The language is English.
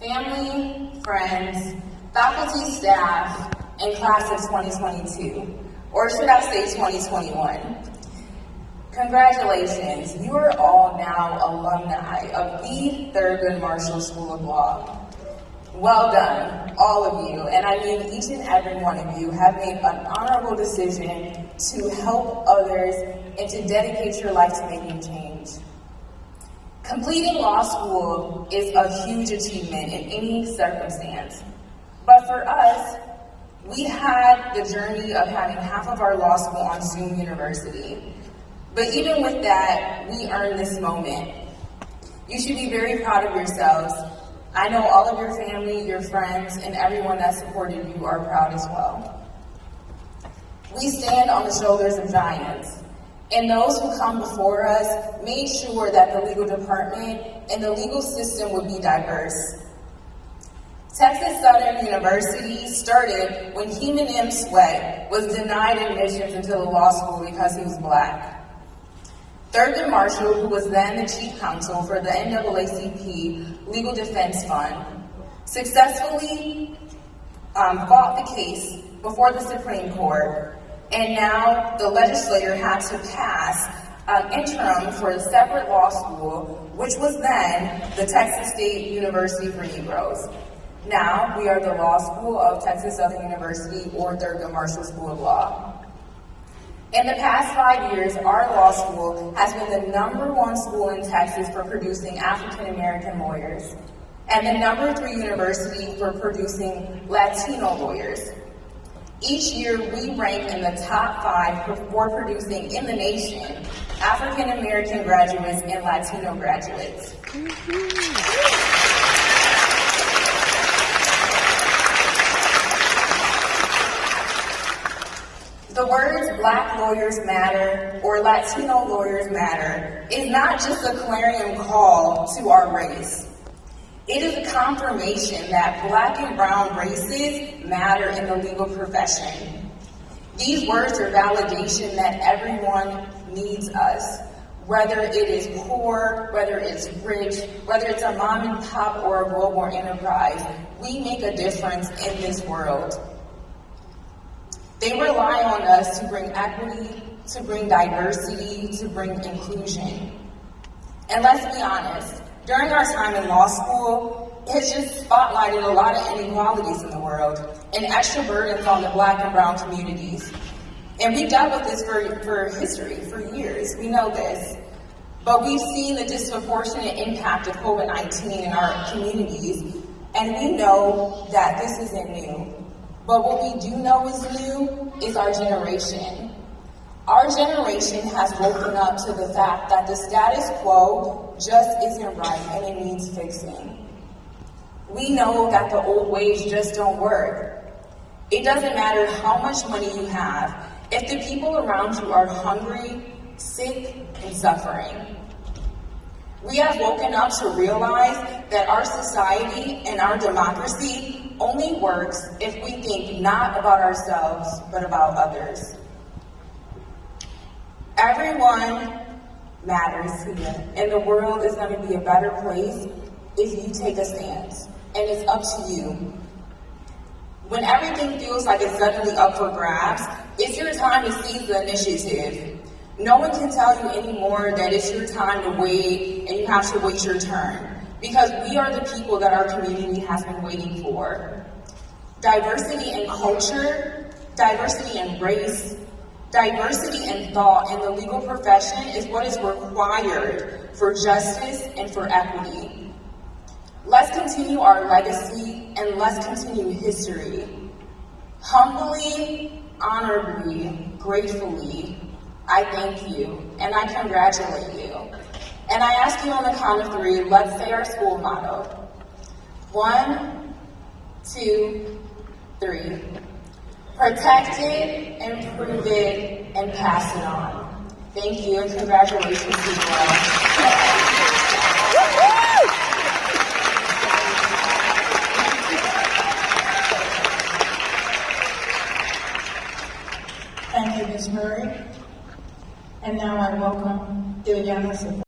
family, friends, faculty, staff, and class of 2022, or should I say 2021. Congratulations, you are all now alumni of the Thurgood Marshall School of Law. Well done, all of you, and I mean each and every one of you have made an honorable decision to help others and to dedicate your life to making change. Completing law school is a huge achievement in any circumstance, but for us, we had the journey of having half of our law school on Zoom University. But even with that, we earned this moment. You should be very proud of yourselves. I know all of your family, your friends, and everyone that supported you are proud as well. We stand on the shoulders of giants, and those who come before us made sure that the legal department and the legal system would be diverse. Texas Southern University started when Heman M. Sweat was denied admissions into the law school because he was Black. Thurgood Marshall, who was then the chief counsel for the NAACP Legal Defense Fund, successfully fought the case before the Supreme Court, and now the legislature had to pass an interim for a separate law school, which was then the Texas State University for Negroes. Now we are the Law School of Texas Southern University, or Thurgood Marshall School of Law. In the past 5 years, our law school has been the #1 school in Texas for producing African American lawyers, and the #3 university for producing Latino lawyers. Each year, we rank in the top 5 for producing in the nation African American graduates and Latino graduates. The words Black lawyers matter or Latino lawyers matter is not just a clarion call to our race. It is a confirmation that Black and brown races matter in the legal profession. These words are validation that everyone needs us, whether it is poor, whether it's rich, whether it's a mom and pop or a global enterprise. We make a difference in this world. They rely on us to bring equity, to bring diversity, to bring inclusion. And let's be honest, during our time in law school, it's just spotlighted a lot of inequalities in the world and extra burdens on the Black and brown communities. And we've dealt with this for history, for years, we know this. But we've seen the disproportionate impact of COVID-19 in our communities, and we know that this isn't new. But what we do know is new is our generation. Our generation has woken up to the fact that the status quo just isn't right and it needs fixing. We know that the old ways just don't work. It doesn't matter how much money you have if the people around you are hungry, sick, and suffering. We have woken up to realize that our society and our democracy only works if we think not about ourselves, but about others. Everyone matters here, and the world is going to be a better place if you take a stance, and it's up to you. When everything feels like it's suddenly up for grabs, it's your time to seize the initiative. No one can tell you anymore that it's your time to wait and you have to wait your turn, because we are the people that our community has been waiting for. Diversity in culture, diversity in race, diversity in thought in the legal profession is what is required for justice and for equity. Let's continue our legacy and let's continue history. Humbly, honorably, gratefully, I thank you and I congratulate you. And I ask you on the count of 3, let's say our school motto. 1, 2, 3. Protect it, improve it, and pass it on. Thank you and congratulations to you all.